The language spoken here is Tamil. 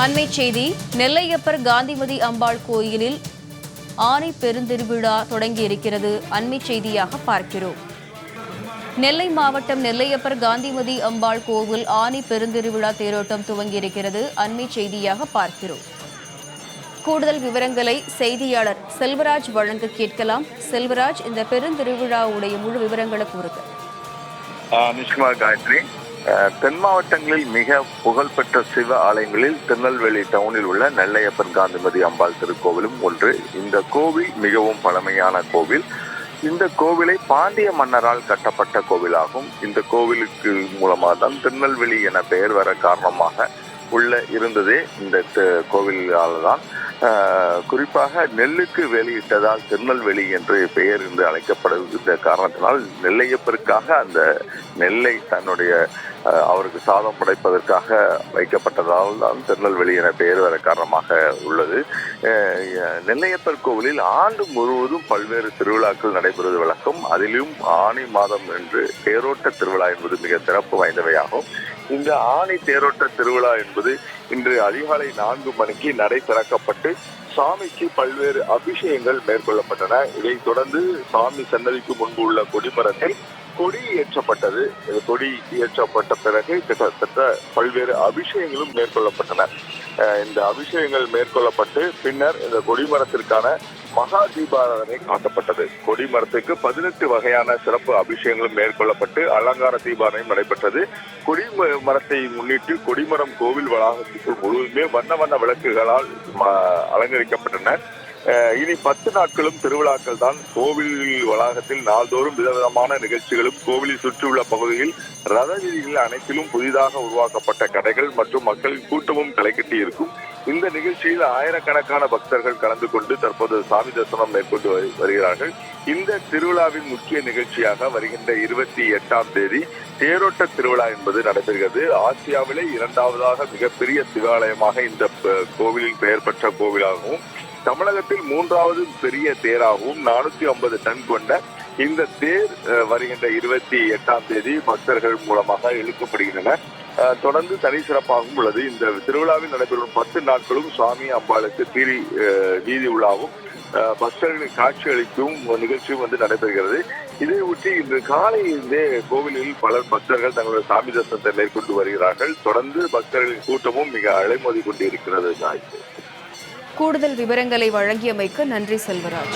அண்மை செய்தி. நெல்லையப்பர் காந்திமதி அம்பாள் கோயிலில் ஆனை பெருந்திருவிழா தொடங்கியிருக்கிறது. அண்மை செய்தியாக பார்க்கிறோம். நெல்லை மாவட்டம் நெல்லையப்பர் காந்திமதி அம்பாள் கோவில் ஆனை பெருந்திருவிழா தேரோட்டம் துவங்கியிருக்கிறது. அண்மை செய்தியாக பார்க்கிறோம். கூடுதல் விவரங்களை செய்தியாளர் செல்வராஜ் வழங்க கேட்கலாம். செல்வராஜ், இந்த பெருந்திருவிழாவுடைய முழு விவரங்களை கூறுங்க. நிஷ்மா காயத்ரி, தென் மாவட்டங்களில் மிக புகழ்பெற்ற சிவ ஆலயங்களில் திருநெல்வேலி டவுனில் உள்ள நெல்லையப்பர் காந்திமதி அம்பாள் திருக்கோவிலும் ஒன்று. இந்த கோவில் மிகவும் பழமையான கோவில். இந்த கோவிலை பாண்டிய மன்னரால் கட்டப்பட்ட கோவிலாகும். இந்த கோவிலுக்கு மூலமாக தான் திருநெல்வேலி என பெயர் வர காரணமாக உள்ள இருந்ததே இந்த கோவிலால் தான். குறிப்பாக நெல்லுக்கு வேலியிட்டதால் திருநெல்வேலி என்று பெயர் என்று அழைக்கப்படுகின்ற காரணத்தினால் நெல்லையப்பருக்காக அந்த நெல்லை தன்னுடைய அவருக்கு சாதம் படைப்பதற்காக வைக்கப்பட்டதால் தான் திருநெல்வேலி என பெயர் வர காரணமாக உள்ளது. நெல்லையப்பர் கோவிலில் ஆண்டு முழுவதும் பல்வேறு திருவிழாக்கள் நடைபெறுவது வழக்கம். அதிலும் ஆனி மாதம் என்று தேரோட்ட திருவிழா என்பது மிக சிறப்பு வாய்ந்தவையாகும். இந்த ஆணி தேரோட்ட திருவிழா என்பது இன்று அதிகாலை 4 மணிக்கு நடை திறக்கப்பட்டு சாமிக்கு பல்வேறு அபிஷேகங்கள் மேற்கொள்ளப்பட்டன. இதைத் தொடர்ந்து சாமி சன்னதிக்கு முன்பு உள்ள கொடிமரத்தில் கொடி ஏற்றப்பட்டது. கொடி ஏற்றப்பட்ட பிறகு கிட்டத்தட்ட பல்வேறு அபிஷேகங்களும் மேற்கொள்ளப்பட்டன. இந்த அபிஷேகங்கள் மேற்கொள்ளப்பட்டு பின்னர் இந்த கொடிமரத்திற்கான மகா தீபாராதனை காட்டப்பட்டது. கொடிமரத்துக்கு 18 வகையான சிறப்பு அபிஷேகங்களும் மேற்கொள்ளப்பட்டு அலங்கார தீபாராதனை நடைபெற்றது. கொடிமரத்தை முன்னிட்டு கொடிமரம் கோவில் வளாகத்துக்கு முழுவதுமே வண்ண வண்ண விளக்குகளால் அலங்கரிக்கப்பட்டன. இனி 10 நாட்களும் திருவிழாக்கள் தான். கோவில் வளாகத்தில் நாள்தோறும் விதவிதமான நிகழ்ச்சிகளும், கோவிலை சுற்றியுள்ள பகுதியில் ரத வீதிகள் அனைத்திலும் புதிதாக உருவாக்கப்பட்ட கடைகள் மற்றும் மக்களின் கூட்டமும் களைகட்டி இருக்கும். இந்த நிகழ்ச்சியில் ஆயிரக்கணக்கான பக்தர்கள் கலந்து கொண்டு தற்போது சாமி தரிசனம் மேற்கொண்டு வருகிறார்கள். இந்த திருவிழாவின் முக்கிய நிகழ்ச்சியாக வருகின்ற 28ஆம் தேதி தேரோட்ட திருவிழா என்பது நடைபெறுகிறது. ஆசியாவிலே 2வதாக மிகப்பெரிய சிவாலயமாக இந்த கோவிலின் பெயர் பெற்ற கோவிலாகவும், தமிழகத்தில் 3வது பெரிய தேராகவும் 450 டன் கொண்ட இந்த தேர் வருகின்ற 28ஆம் தேதி பக்தர்கள் மூலமாக இழுக்கப்படுகின்றன. தொடர்ந்து தனி சிறப்பாகவும் உள்ளது. இந்த திருவிழாவில் நடைபெறும் 10 நாட்களும் சுவாமி அம்பாளுக்கு வீதி உலாவும் பக்தர்களுக்கு காட்சி அளிக்கும் நிகழ்ச்சியும் நடைபெறுகிறது. இதை ஒட்டி இன்று காலையிலிருந்தே கோவிலில் பலர் பக்தர்கள் தங்களுடைய சாமி தரிசனத்தை மேற்கொண்டு வருகிறார்கள். தொடர்ந்து பக்தர்களின் கூட்டமும் மிக அலைமோதி கொண்டிருக்கிறது. கூடுதல் விவரங்களை வழங்கியமைக்கு நன்றி செல்வராஜ்.